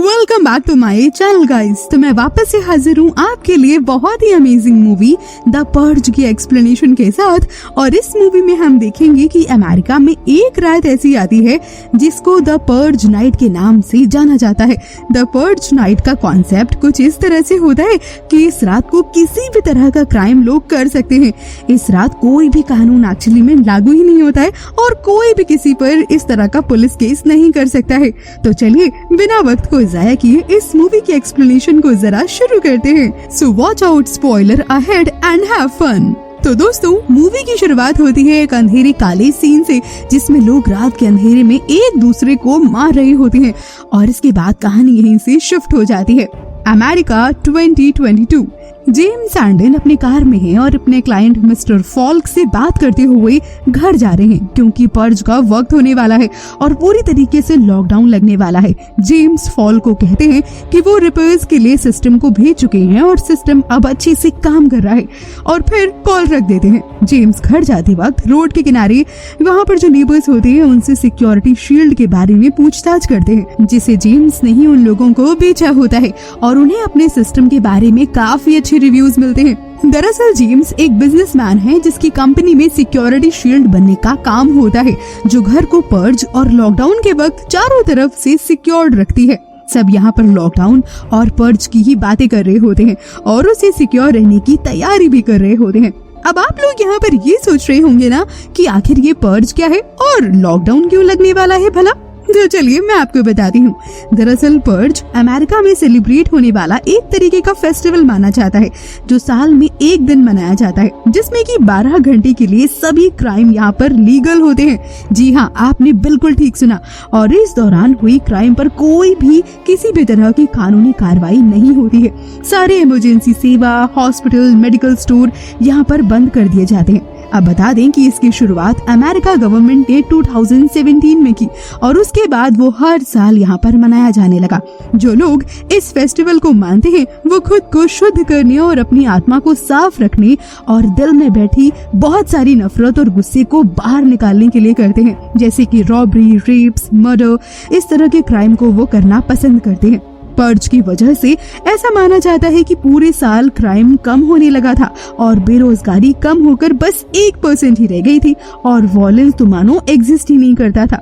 Welcome back to my channel guys. तो मैं वापस से हाजिर हूँ आपके लिए बहुत ही अमेजिंग मूवी द पर्ज की एक्सप्लेनेशन के साथ। और इस मूवी में हम देखेंगे कि अमेरिका में एक रात ऐसी आती है जिसको द पर्ज नाइट के नाम से जाना जाता है। द पर्ज नाइट का कॉन्सेप्ट कुछ इस तरह से होता है कि इस रात को किसी भी तरह का क्राइम लोग कर सकते हैं। इस रात कोई भी कानून एक्चुअली में लागू ही नहीं होता है और कोई भी किसी पर इस तरह का पुलिस केस नहीं कर सकता है। तो चलिए बिना वक्त को जाया किए इस मूवी की एक्सप्लेनेशन को जरा शुरू करते हैं। So watch out spoiler ahead and have fun. तो दोस्तों, मूवी की शुरुआत होती है एक अंधेरे काले सीन से जिसमें लोग रात के अंधेरे में एक दूसरे को मार रहे होते हैं और इसके बाद कहानी यहीं से शिफ्ट हो जाती है। अमेरिका 2022। जेम्स सैंडन अपनी कार में है और अपने क्लाइंट मिस्टर फॉल्क से बात करते हुए घर जा रहे हैं क्योंकि पर्ज का वक्त होने वाला है और पूरी तरीके से लॉकडाउन लगने वाला है। जेम्स फॉल्क को कहते हैं कि वो रिपेयर्स के लिए सिस्टम को भेज चुके हैं और सिस्टम अब अच्छे से काम कर रहा है और फिर कॉल रख देते हैं। जेम्स घर जाते वक्त रोड के किनारे वहाँ पर जो नेबर्स होते हैं उनसे सिक्योरिटी शील्ड के बारे में पूछताछ करते हैं जिसे जेम्स ने ही उन लोगों को बेचा होता है और उन्हें अपने सिस्टम के बारे में काफी अच्छे रिव्यूज मिलते हैं। दरअसल जेम्स एक बिजनेसमैन है जिसकी कंपनी में सिक्योरिटी शील्ड बनने का काम होता है जो घर को पर्ज और लॉकडाउन के वक्त चारों तरफ से सिक्योर्ड रखती है। सब यहाँ पर लॉकडाउन और पर्ज की ही बातें कर रहे होते हैं और उसे सिक्योर रहने की तैयारी भी कर रहे होते हैं। अब आप लोग यहाँ पर ये सोच रहे होंगे ना कि आखिर ये पर्ज क्या है और लॉकडाउन क्यों लगने वाला है भला। तो चलिए मैं आपको बताती हूँ। दरअसल पर्ज अमेरिका में सेलिब्रेट होने वाला एक तरीके का फेस्टिवल माना जाता है जो साल में एक दिन मनाया जाता है जिसमें कि 12 घंटे के लिए सभी क्राइम यहाँ पर लीगल होते हैं। जी हाँ, आपने बिल्कुल ठीक सुना। और इस दौरान हुई क्राइम पर कोई भी किसी भी तरह की कानूनी कार्रवाई नहीं होती है। सारे इमरजेंसी सेवा, हॉस्पिटल, मेडिकल स्टोर यहाँ पर बंद कर दिए जाते हैं। अब बता दें कि इसकी शुरुआत अमेरिका गवर्नमेंट ने 2017 में की और उसके बाद वो हर साल यहाँ पर मनाया जाने लगा। जो लोग इस फेस्टिवल को मानते हैं वो खुद को शुद्ध करने और अपनी आत्मा को साफ रखने और दिल में बैठी बहुत सारी नफरत और गुस्से को बाहर निकालने के लिए करते हैं, जैसे कि रॉबरी, रेप्स, मर्डर, इस तरह के क्राइम को वो करना पसंद करते हैं। पर्ज की वजह से ऐसा माना जाता है कि पूरे साल क्राइम कम होने लगा था और बेरोजगारी कम होकर बस 1% ही रह गई थी और वॉयलेंस तो मानो एग्जिस्ट ही नहीं करता था।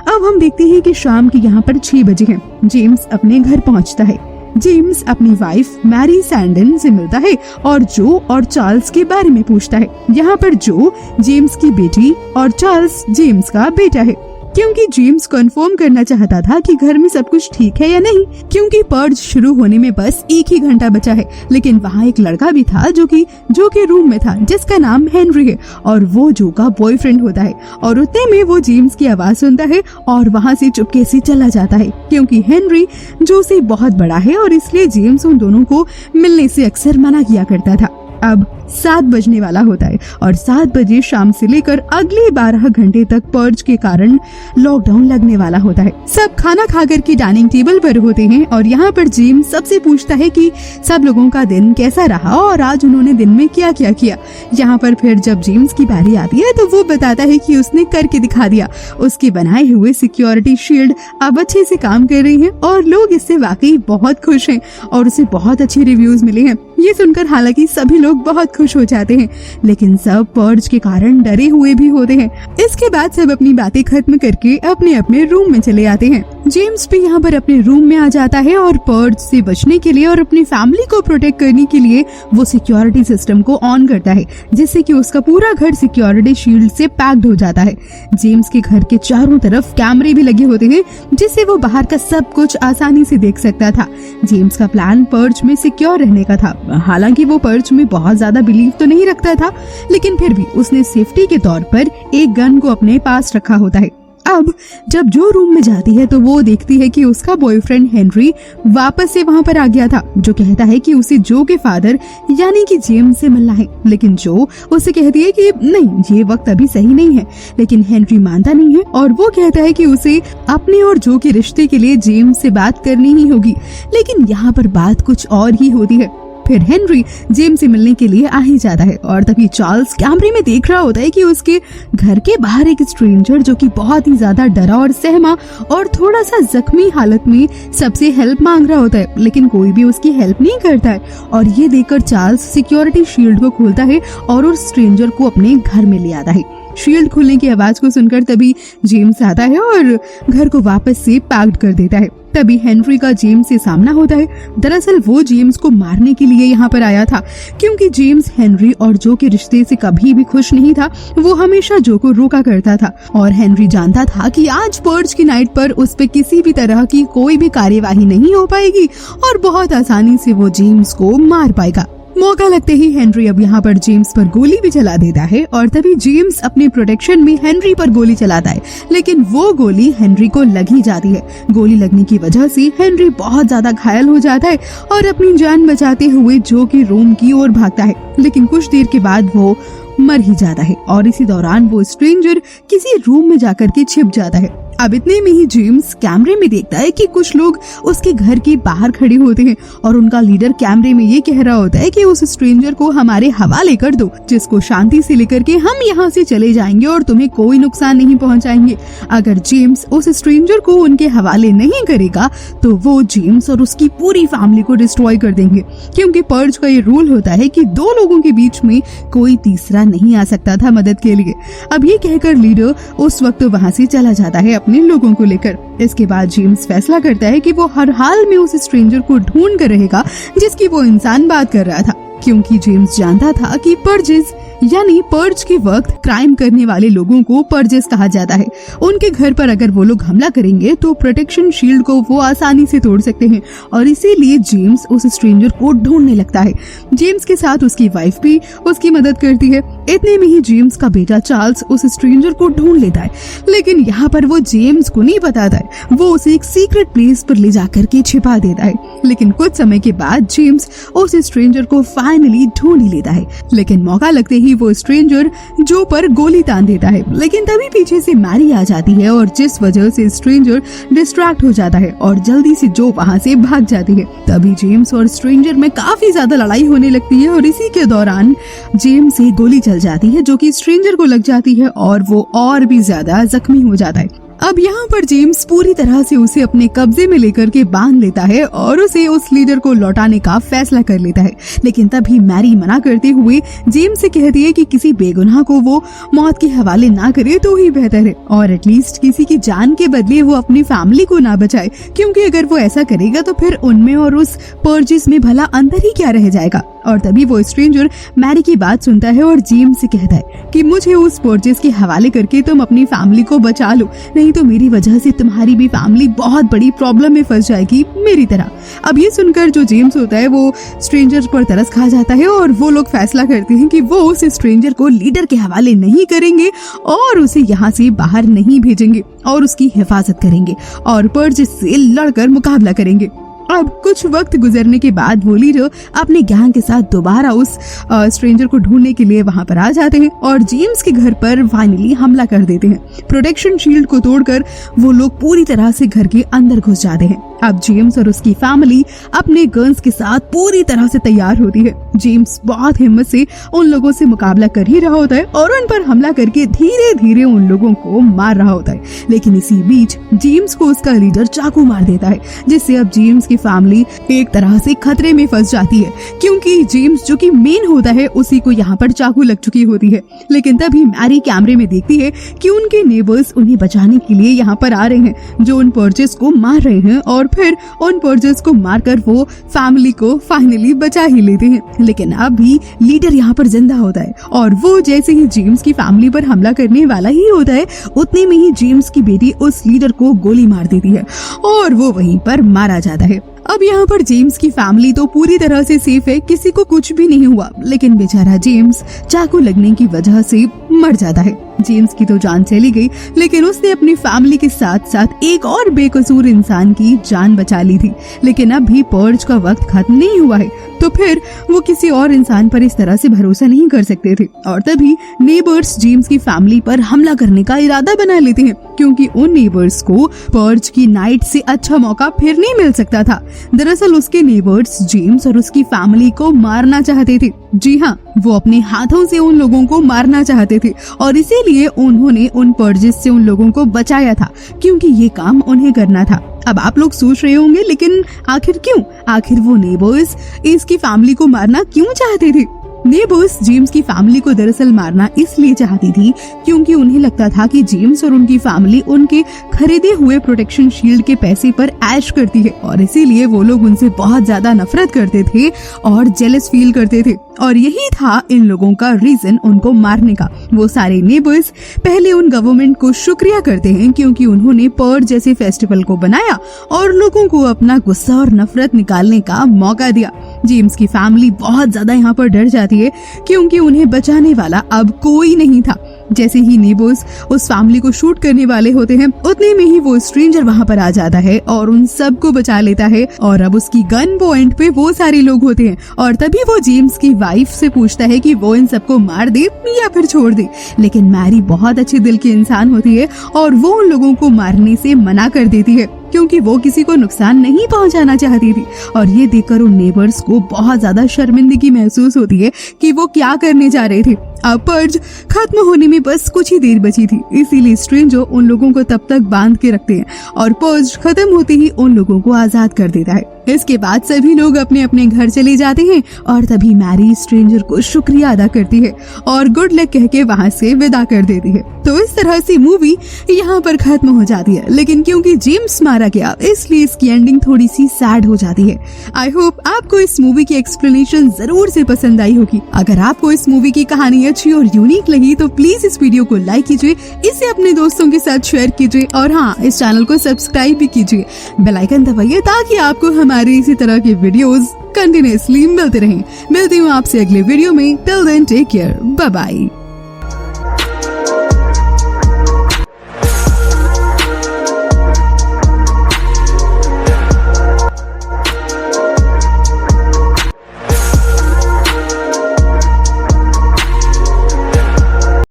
अब हम देखते हैं कि शाम के यहाँ पर 6 बजे हैं। जेम्स अपने घर पहुँचता है। जेम्स अपनी वाइफ मैरी सैंडन से मिलता है और जो और चार्ल्स के बारे में पूछता है। यहाँ पर जो जेम्स की बेटी और चार्ल्स जेम्स का बेटा है क्योंकि जेम्स कंफर्म करना चाहता था कि घर में सब कुछ ठीक है या नहीं, क्योंकि पर्ज शुरू होने में बस 1 ही घंटा बचा है। लेकिन वहाँ एक लड़का भी था जो कि रूम में था जिसका नाम हेनरी है और वो जो का बॉयफ्रेंड होता है। और उतने में वो जेम्स की आवाज सुनता है और वहाँ से चुपके से चला जाता है क्योंकि हेनरी जो से बहुत बड़ा है और इसलिए जेम्स उन दोनों को मिलने से अक्सर मना किया करता था। अब 7 बजने वाला होता है और 7 बजे शाम से लेकर अगले 12 घंटे तक पर्ज के कारण लॉकडाउन लगने वाला होता है। सब खाना खाकर के डाइनिंग टेबल पर होते हैं और यहाँ पर जेम्स सबसे पूछता है कि सब लोगों का दिन कैसा रहा और आज उन्होंने दिन में क्या क्या किया। यहाँ पर फिर जब जेम्स की बारी आती है तो वो बताता है कि उसने करके दिखा दिया। उसके बनाए हुए सिक्योरिटी शील्ड अब अच्छे से काम कर रही है और लोग इससे वाकई बहुत खुश हैं और उसे बहुत अच्छे रिव्यूज मिले हैं। ये सुनकर हालांकि सभी लोग बहुत खुश हो जाते हैं लेकिन सब पर्ज के कारण डरे हुए भी होते हैं। इसके बाद सब अपनी बातें खत्म करके अपने अपने रूम में चले आते हैं। जेम्स भी यहाँ पर अपने रूम में आ जाता है और पर्ज से बचने के लिए और अपनी फैमिली को प्रोटेक्ट करने के लिए वो सिक्योरिटी सिस्टम को ऑन करता है जिससे कि उसका पूरा घर सिक्योरिटी शील्ड से पैक्ड हो जाता है। जेम्स के घर के चारों तरफ कैमरे भी लगे होते हैं जिससे वो बाहर का सब कुछ आसानी से देख सकता था। जेम्स का प्लान पर्ज में सिक्योर रहने का था। हालांकि वो पर्ज में बहुत ज्यादा बिलीव तो नहीं रखता था लेकिन फिर भी उसने सेफ्टी के तौर पर एक गन को अपने पास रखा होता है। अब जब जो रूम में जाती है तो वो देखती है कि उसका बॉयफ्रेंड हेनरी वापस से वहाँ पर आ गया था जो कहता है कि उसे जो के फादर यानी कि जेम्स से मिलना है। लेकिन जो उसे कहती है कि नहीं, ये वक्त अभी सही नहीं है। लेकिन हेनरी मानता नहीं है और वो कहता है कि उसे अपने और जो के रिश्ते के लिए जेम्स से बात करनी ही होगी। लेकिन यहाँ पर बात कुछ और ही होती है। फिर हेनरी जेम्स से मिलने के लिए आ ही जाता है और तभी चार्ल्स कैमरे में देख रहा होता है कि उसके घर के बाहर एक स्ट्रेंजर जो कि बहुत ही ज्यादा डरा और सहमा और थोड़ा सा जख्मी हालत में सबसे हेल्प मांग रहा होता है, लेकिन कोई भी उसकी हेल्प नहीं करता है। और ये देखकर चार्ल्स सिक्योरिटी शील्ड को खोलता है और उस स्ट्रेंजर को अपने घर में ले आता है। शील्ड खुलने की आवाज को सुनकर तभी जेम्स आता है और घर को वापस से पैक्ड कर देता है। तभी हेनरी का जेम्स से सामना होता है। दरअसल वो जेम्स को मारने के लिए यहाँ पर आया था, क्योंकि जेम्स हेनरी और जो के रिश्ते से कभी भी खुश नहीं था। वो हमेशा जो को रोका करता था और हेनरी जानता था कि आज पर्ज की नाइट पर उस पे किसी भी तरह की कोई भी कार्यवाही नहीं हो पाएगी और बहुत आसानी से वो जेम्स को मार पाएगा। मौका लगते ही हेनरी अब यहाँ पर जेम्स पर गोली भी चला देता है और तभी जेम्स अपने प्रोटेक्शन में हेनरी पर गोली चलाता है, लेकिन वो गोली हेनरी को लग ही जाती है। गोली लगने की वजह से हेनरी बहुत ज्यादा घायल हो जाता है और अपनी जान बचाते हुए जो के रूम की ओर भागता है, लेकिन कुछ देर के बाद वो मर ही जाता है और इसी दौरान वो स्ट्रेंजर किसी रूम में जाकर के छिप जाता है। अब इतने में ही जेम्स कैमरे में देखता है कि कुछ लोग उसके घर के बाहर खड़े होते हैं और उनका लीडर कैमरे में ये कह रहा होता है कि उस स्ट्रेंजर को हमारे हवाले कर दो, जिसको शांति से लेकर के हम यहाँ से चले जाएंगे और तुम्हें कोई नुकसान नहीं पहुँचाएंगे। अगर जेम्स उस स्ट्रेंजर को उनके हवाले नहीं करेगा तो वो जेम्स और उसकी पूरी फैमिली को डिस्ट्रॉय कर देंगे, क्योंकि पर्ज का ये रूल होता है कि दो लोगों के बीच में कोई तीसरा नहीं आ सकता था मदद के लिए। अब ये कहकर लीडर उस वक्त वहाँ से चला जाता है अपने लोगों को लेकर। इसके बाद जेम्स फैसला करता है कि वो हर हाल में उस स्ट्रेंजर को ढूंढ कर रहेगा जिसकी वो इंसान बात कर रहा था, क्योंकि जेम्स जानता था कि पर्जेस यानी पर्ज के वक्त क्राइम करने वाले लोगों को पर्जेस कहा जाता है। उनके घर पर अगर वो लोग हमला करेंगे तो प्रोटेक्शन शील्ड को वो आसानी से तोड़ सकते हैं और इसीलिए जेम्स उस स्ट्रेंजर को ढूंढने लगता है। जेम्स के साथ उसकी वाइफ भी उसकी मदद करती है। इतने में ही जेम्स का बेटा चार्ल्स उस स्ट्रेंजर को ढूंढ लेता है, लेकिन यहाँ पर वो जेम्स को नहीं बताता है। वो उसे एक सीक्रेट प्लेस पर ले जाकर के छिपा देता है, लेकिन कुछ समय के बाद जेम्स उस स्ट्रेंजर को फाइनली ढूंढ ही लेता है। लेकिन मौका लगते ही वो स्ट्रेंजर जो पर गोली तान देता है, लेकिन तभी पीछे से मैरी आ जाती है और जिस वजह से स्ट्रेंजर डिस्ट्रैक्ट हो जाता है और जल्दी से जो वहाँ से भाग जाती है। तभी जेम्स और स्ट्रेंजर में काफी ज्यादा लड़ाई होने लगती है और इसी के दौरान जेम्स से गोली चल जाती है जो कि स्ट्रेंजर को लग जाती है और वो और भी ज्यादा जख्मी हो जाता है। अब यहाँ पर जेम्स पूरी तरह से उसे अपने कब्जे में लेकर के बांध लेता है और उसे उस लीडर को लौटाने का फैसला कर लेता है, लेकिन तभी मैरी मना करते हुए जेम्स से कहती है कि किसी बेगुनाह को वो मौत के हवाले ना करे तो ही बेहतर है और एटलीस्ट किसी की जान के बदले वो अपनी फैमिली को ना बचाए, क्योंकि अगर वो ऐसा करेगा तो फिर उनमें और उस पर्जिस में भला अंतर ही क्या रह जाएगा। और तभी वो स्ट्रेंजर मैरी की बात सुनता है और जेम्स से कहता है कि मुझे उस पर्जिस के हवाले करके तुम अपनी फैमिली को बचा लो, नहीं तो मेरी वजह से तुम्हारी भी फैमिली बहुत बड़ी प्रॉब्लम में फंस जाएगी मेरी तरह। अब ये सुनकर जो जेम्स होता है वो स्ट्रेंजर पर तरस खा जाता है और वो लोग फैसला करते हैं कि वो उस स्ट्रेंजर को लीडर के हवाले नहीं करेंगे और उसे यहाँ से बाहर नहीं भेजेंगे और उसकी हिफाजत करेंगे और पर्जिस से लड़कर मुकाबला करेंगे। अब कुछ वक्त गुजरने के बाद वो लीडर अपने गैंग के साथ दोबारा उस स्ट्रेंजर को ढूंढने के लिए वहां पर आ जाते हैं और जेम्स के घर पर फाइनली हमला कर देते हैं। प्रोटेक्शन शील्ड को तोड़कर वो लोग पूरी तरह से घर के अंदर घुस जाते हैं। अब जेम्स और उसकी फैमिली अपने गन्स के साथ पूरी तरह से तैयार होती है। जेम्स बहुत हिम्मत से उन लोगों से मुकाबला कर ही रहा होता है और उन पर हमला करके धीरे धीरे उन लोगों को मार रहा होता है, लेकिन इसी बीच जेम्स को उसका लीडर चाकू मार देता है, जिससे अब जेम्स की फैमिली एक तरह से खतरे में फंस जाती है, क्योंकि जेम्स जो कि मेन होता है उसी को यहाँ पर चाकू लग चुकी होती है। लेकिन तभी मैरी कैमरे में देखती है कि उनके नेबर्स उन्हें बचाने के लिए यहाँ पर आ रहे हैं, जो उन पर्जेस को मार रहे हैं और फिर उन पर्जेस को मारकर वो फैमिली को फाइनली बचा ही लेते हैं। लेकिन अब भी लीडर यहाँ पर जिंदा होता है और वो जैसे ही जेम्स की फैमिली पर हमला करने वाला ही होता है, उतने में ही जेम्स की बेटी उस लीडर को गोली मार देती है और वो वहीं पर मारा जाता है। अब यहाँ पर जेम्स की फैमिली तो पूरी तरह से सेफ है, किसी को कुछ भी नहीं हुआ, लेकिन बेचारा जेम्स चाकू लगने की वजह से मर जाता है। जेम्स की तो जान चली गई, लेकिन उसने अपनी फैमिली के साथ साथ एक और बेकसूर इंसान की जान बचा ली थी। लेकिन अब भी पर्ज का वक्त खत्म नहीं हुआ है, तो फिर वो किसी और इंसान पर इस तरह से भरोसा नहीं कर सकते थे। और तभी नेबर्स जेम्स की फैमिली पर हमला करने का इरादा बना लेते हैं, क्योंकि उन नेबर्स को पर्ज की नाइट से अच्छा मौका फिर नहीं मिल सकता था। दरअसल उसके नेबर्स जेम्स और उसकी फैमिली को मारना चाहते थे। जी हाँ, वो अपने हाथों से उन लोगों को मारना चाहते थे और इसीलिए उन्होंने उन पर्जेस से उन लोगों को बचाया था, क्योंकि ये काम उन्हें करना था। अब आप लोग सोच रहे होंगे, लेकिन आखिर क्यों? आखिर वो नेबर्स इसकी फैमिली को मारना क्यों चाहते थे? नेबर्स जेम्स की फैमिली को दरअसल मारना इसलिए चाहती थी क्योंकि उन्हें लगता था कि जेम्स और उनकी फैमिली उनके खरीदे हुए प्रोटेक्शन शील्ड के पैसे पर ऐश करती है, और इसीलिए वो लोग उनसे बहुत ज्यादा नफरत करते थे और जेलस फील करते थे। और यही था इन लोगों का रीजन उनको मारने का। वो सारे नेबर्स पहले उन गवर्नमेंट को शुक्रिया करते हैं क्योंकि उन्होंने पर्ज जैसे फेस्टिवल को बनाया और लोगों को अपना गुस्सा और नफरत निकालने का मौका दिया। जेम्स की फैमिली बहुत ज्यादा यहाँ पर डर जाती है क्योंकि उन्हें बचाने वाला अब कोई नहीं था। जैसे ही नेबर्स उस फैमिली को शूट करने वाले होते हैं, उतने में ही वो स्ट्रेंजर वहाँ पर आ जाता है और उन सबको बचा लेता है। और अब उसकी गन पॉइंट पे वो सारे लोग होते हैं और तभी वो जेम्स की वाइफ से पूछता है कि वो इन सबको मार दे या फिर छोड़ दे। लेकिन मैरी बहुत अच्छे दिल की इंसान होती है और वो उन लोगों को मारने से मना कर देती है क्योंकि वो किसी को नुकसान नहीं पहुंचाना चाहती थी। और ये देखकर उन नेबर्स को बहुत ज्यादा शर्मिंदगी महसूस होती है कि वो क्या करने जा रहे थे। अब पर्ज खत्म होने में बस कुछ ही देर बची थी, इसीलिए स्ट्रेंजर उन लोगों को तब तक बांध के रखते हैं और पर्ज खत्म होते ही उन लोगों को आजाद कर देता है। इसके बाद सभी लोग अपने अपने घर चले जाते हैं और तभी मैरी स्ट्रेंजर को शुक्रिया अदा करती है और गुड लक कह के वहाँ से विदा कर देती है। तो इस तरह से मूवी यहाँ पर खत्म हो जाती है, लेकिन क्योंकि जेम्स मारा गया इसलिए इसकी एंडिंग थोड़ी सी सैड हो जाती है। आई होप आपको इस मूवी की एक्सप्लेनेशन जरूर से पसंद आई होगी। अगर आपको इस मूवी की कहानी अच्छी और यूनिक लगी तो प्लीज इस वीडियो को लाइक कीजिए, इसे अपने दोस्तों के साथ शेयर कीजिए और हाँ, इस चैनल को सब्सक्राइब भी कीजिए। बेल आइकन दबाइए ताकि आपको हमारे इसी तरह के वीडियोस कंटिन्यूअसली मिलते रहें। मिलती हूँ आपसे अगले वीडियो में। Till then take care, bye bye.